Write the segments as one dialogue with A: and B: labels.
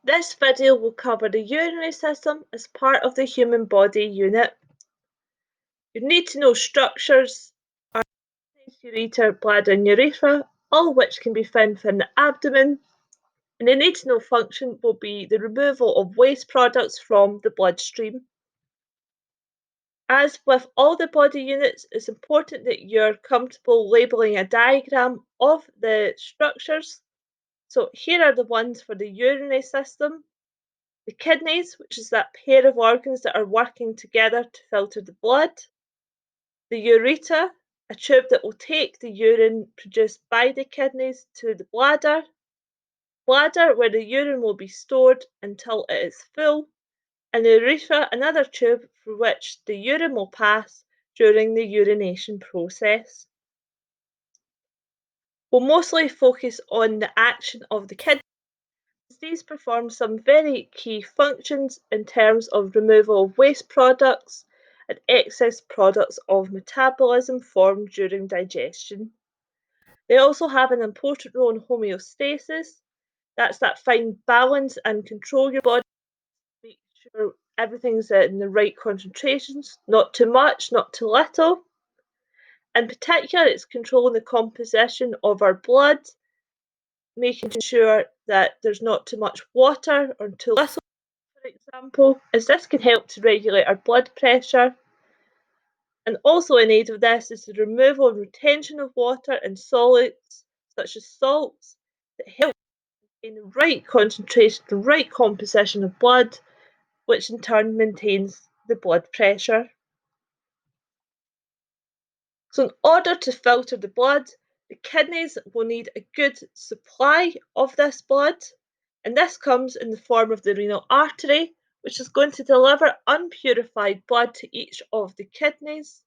A: This video will cover the urinary system as part of the human body unit. You need to know structures are ureter, bladder and urethra, all of which can be found in the abdomen. And the need to know function will be the removal of waste products from the bloodstream. As with all the body units, it's important that you're comfortable labelling a diagram of the structures. So here are the ones for the urinary system. The kidneys, which is that pair of organs that are working together to filter the blood. The ureter, a tube that will take the urine produced by the kidneys to the bladder. Bladder, where the urine will be stored until it is full. And the urethra, another tube through which the urine will pass during the urination process. We'll mostly focus on the action of the kidneys. These perform some very key functions in terms of removal of waste products and excess products of metabolism formed during digestion. They also have an important role in homeostasis. That's that fine balance and control your body, make sure everything's in the right concentrations, not too much, not too little. In particular, it's controlling the composition of our blood, making sure that there's not too much water or too little, for example, as this can help to regulate our blood pressure. And also in aid of this is the removal and retention of water and solids, such as salts, that help in the right concentration, the right composition of blood, which in turn maintains the blood pressure. So in order to filter the blood, the kidneys will need a good supply of this blood, and this comes in the form of the renal artery, which is going to deliver unpurified blood to each of the kidneys,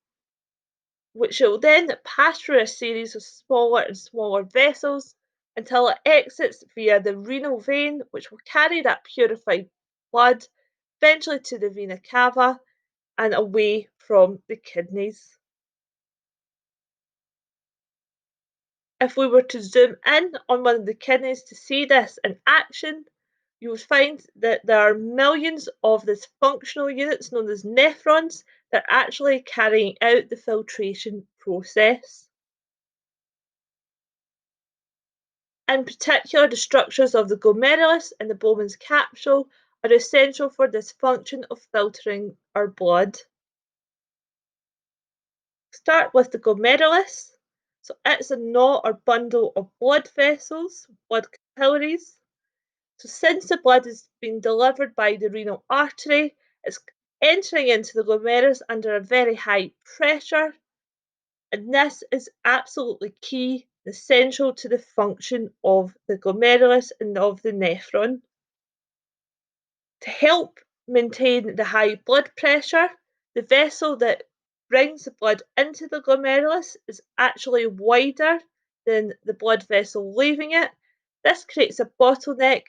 A: which will then pass through a series of smaller and smaller vessels until it exits via the renal vein, which will carry that purified blood eventually to the vena cava and away from the kidneys. If we were to zoom in on one of the kidneys to see this in action, you would find that there are millions of these functional units known as nephrons that are actually carrying out the filtration process. In particular, the structures of the glomerulus and the Bowman's capsule are essential for this function of filtering our blood. Start with the glomerulus. So it's a knot or bundle of blood vessels, blood capillaries. So since the blood is being delivered by the renal artery, it's entering into the glomerulus under a very high pressure, and this is absolutely key, essential to the function of the glomerulus and of the nephron. To help maintain the high blood pressure, the vessel that brings the blood into the glomerulus is actually wider than the blood vessel leaving it. This creates a bottleneck,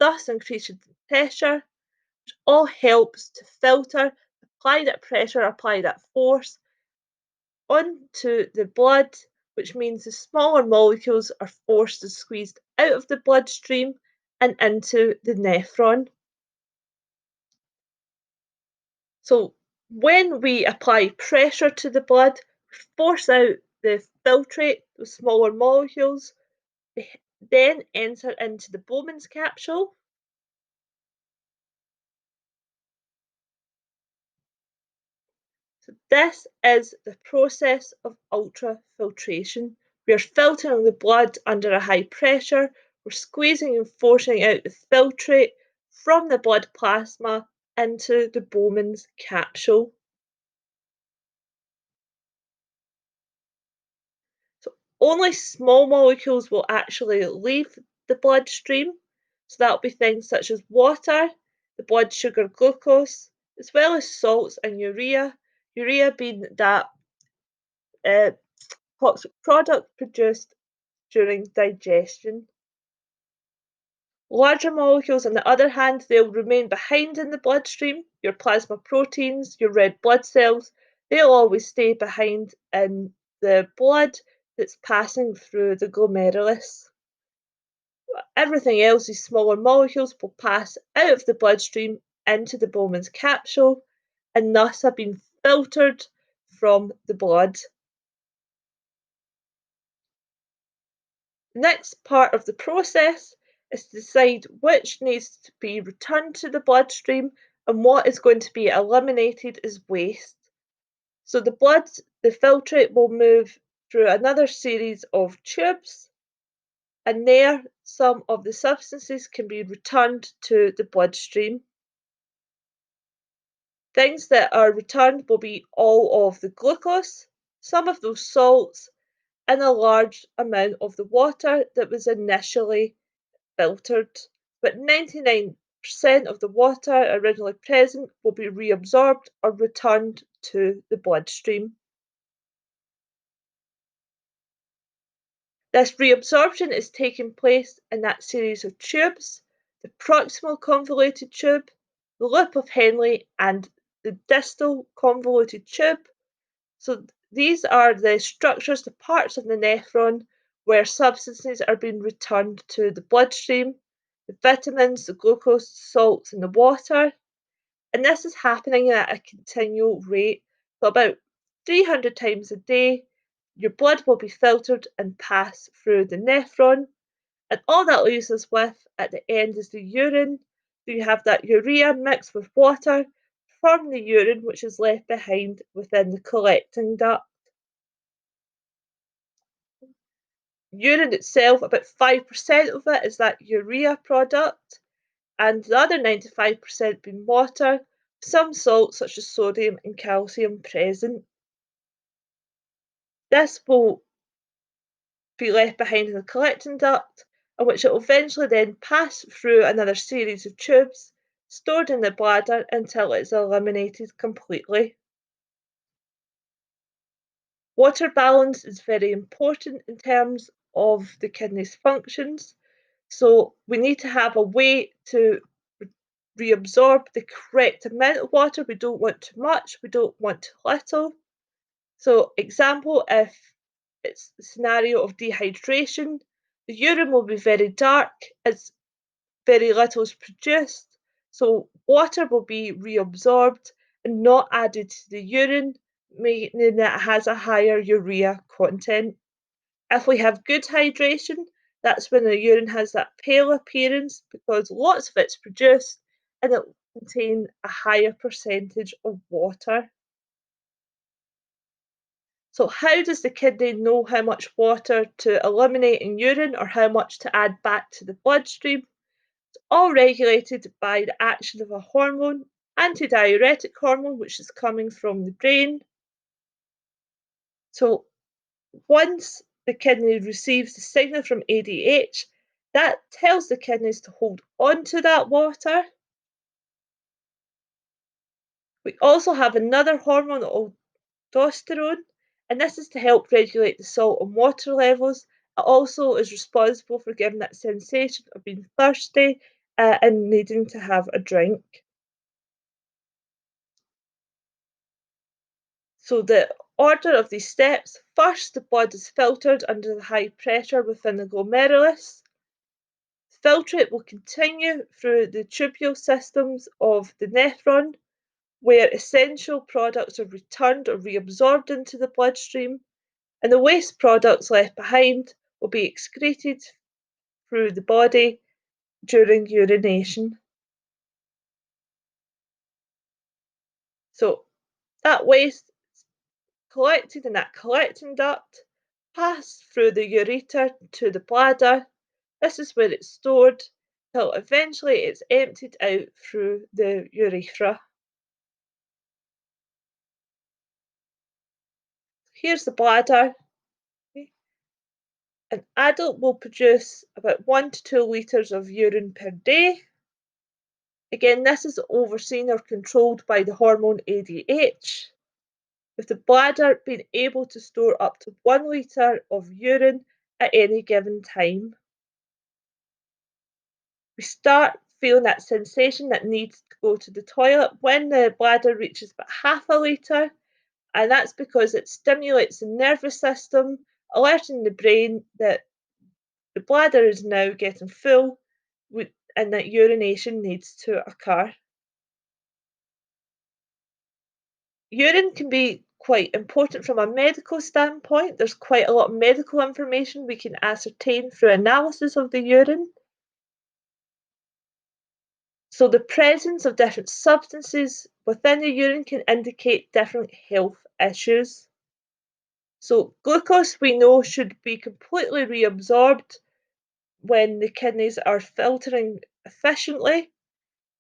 A: thus increasing the pressure, which all helps to filter, apply that pressure, apply that force onto the blood, which means the smaller molecules are forced and squeezed out of the bloodstream and into the nephron. So when we apply pressure to the blood, we force out the filtrate, the smaller molecules, they then enter into the Bowman's capsule. So this is the process of ultrafiltration. We are filtering the blood under a high pressure, we're squeezing and forcing out the filtrate from the blood plasma into the Bowman's capsule. So only small molecules will actually leave the bloodstream. So that'll be things such as water, the blood sugar glucose, as well as salts and urea. Urea being that toxic product produced during digestion. Larger molecules, on the other hand, they'll remain behind in the bloodstream. Your plasma proteins, your red blood cells, they'll always stay behind in the blood that's passing through the glomerulus. everything else, these smaller molecules, will pass out of the bloodstream into the Bowman's capsule and thus have been filtered from the blood. The next part of the process is to decide which needs to be returned to the bloodstream and what is going to be eliminated as waste. So the filtrate will move through another series of tubes, and there some of the substances can be returned to the bloodstream. Things that are returned will be all of the glucose, some of those salts, and a large amount of the water that was initially filtered. But 99% of the water originally present will be reabsorbed or returned to the bloodstream. This reabsorption is taking place in that series of tubes: the proximal convoluted tube, the loop of Henle, and the distal convoluted tube. So these are the structures, the parts of the nephron where substances are being returned to the bloodstream: the vitamins, the glucose, the salts, and the water. And this is happening at a continual rate. So about 300 times a day, your blood will be filtered and pass through the nephron. And all that leaves us with at the end is the urine. So you have that urea mixed with water from the urine, which is left behind within the collecting duct. Urine itself, about 5% of it is that urea product, and the other 95% being water, some salts such as sodium and calcium present. This will be left behind in the collecting duct, in which it will eventually then pass through another series of tubes, stored in the bladder until it is eliminated completely. Water balance is very important in terms of the kidney's functions. So we need to have a way to reabsorb the correct amount of water. We don't want too much, we don't want too little. So example, if it's the scenario of dehydration, the urine will be very dark as very little is produced. So water will be reabsorbed and not added to the urine, meaning that it has a higher urea content. If we have good hydration, that's when the urine has that pale appearance because lots of it's produced and it will contain a higher percentage of water. So how does the kidney know how much water to eliminate in urine or how much to add back to the bloodstream? It's all regulated by the action of a hormone, antidiuretic hormone, which is coming from the brain. So once the kidney receives the signal from ADH, that tells the kidneys to hold on to that water. We also have another hormone, aldosterone, and this is to help regulate the salt and water levels. It also is responsible for giving that sensation of being thirsty and needing to have a drink. So the order of these steps: first, the blood is filtered under the high pressure within the glomerulus. Filtrate will continue through the tubule systems of the nephron, where essential products are returned or reabsorbed into the bloodstream, and the waste products left behind will be excreted through the body during urination. So that waste is collected in that collecting duct, passed through the ureter to the bladder. This is where it's stored till eventually it's emptied out through the urethra. Here's the bladder. An adult will produce about 1 to 2 litres of urine per day. Again, this is overseen or controlled by the hormone ADH, with the bladder being able to store up to 1 litre of urine at any given time. We start feeling that sensation that needs to go to the toilet when the bladder reaches about half a litre, and that's because it stimulates the nervous system, alerting the brain that The bladder is now getting full and that urination needs to occur. Urine can be quite important from a medical standpoint. There's quite a lot of medical information we can ascertain through analysis of the urine. So the presence of different substances within the urine can indicate different health issues. So glucose we know should be completely reabsorbed when the kidneys are filtering efficiently.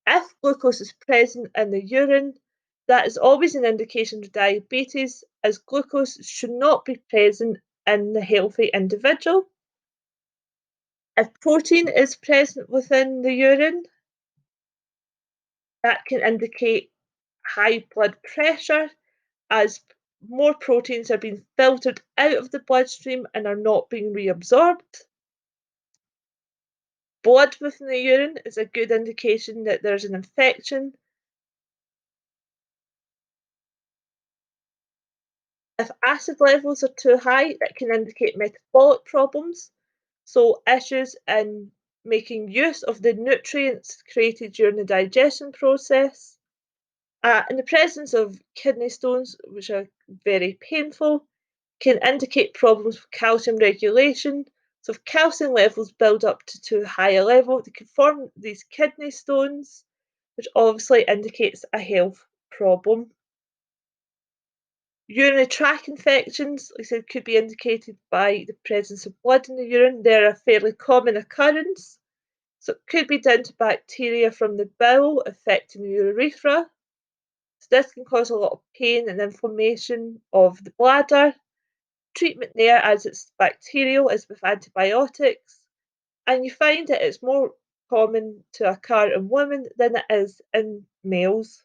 A: If glucose is present in the urine, that is always an indication of diabetes, as glucose should not be present in the healthy individual. If protein is present within the urine, that can indicate high blood pressure, as more proteins are being filtered out of the bloodstream and are not being reabsorbed. Blood within the urine is a good indication that there's an infection. If acid levels are too high, that can indicate metabolic problems, so issues in making use of the nutrients created during the digestion process. In the presence of kidney stones, which are very painful, can indicate problems with calcium regulation. So if calcium levels build up to too high a level, they can form these kidney stones, which obviously indicates a health problem. Urinary tract infections, like I said, could be indicated by the presence of blood in the urine. They're a fairly common occurrence. So it could be down to bacteria from the bowel affecting the urethra. So this can cause a lot of pain and inflammation of the bladder. Treatment there, as it's bacterial, is with antibiotics. And you find that it's more common to occur in women than it is in males.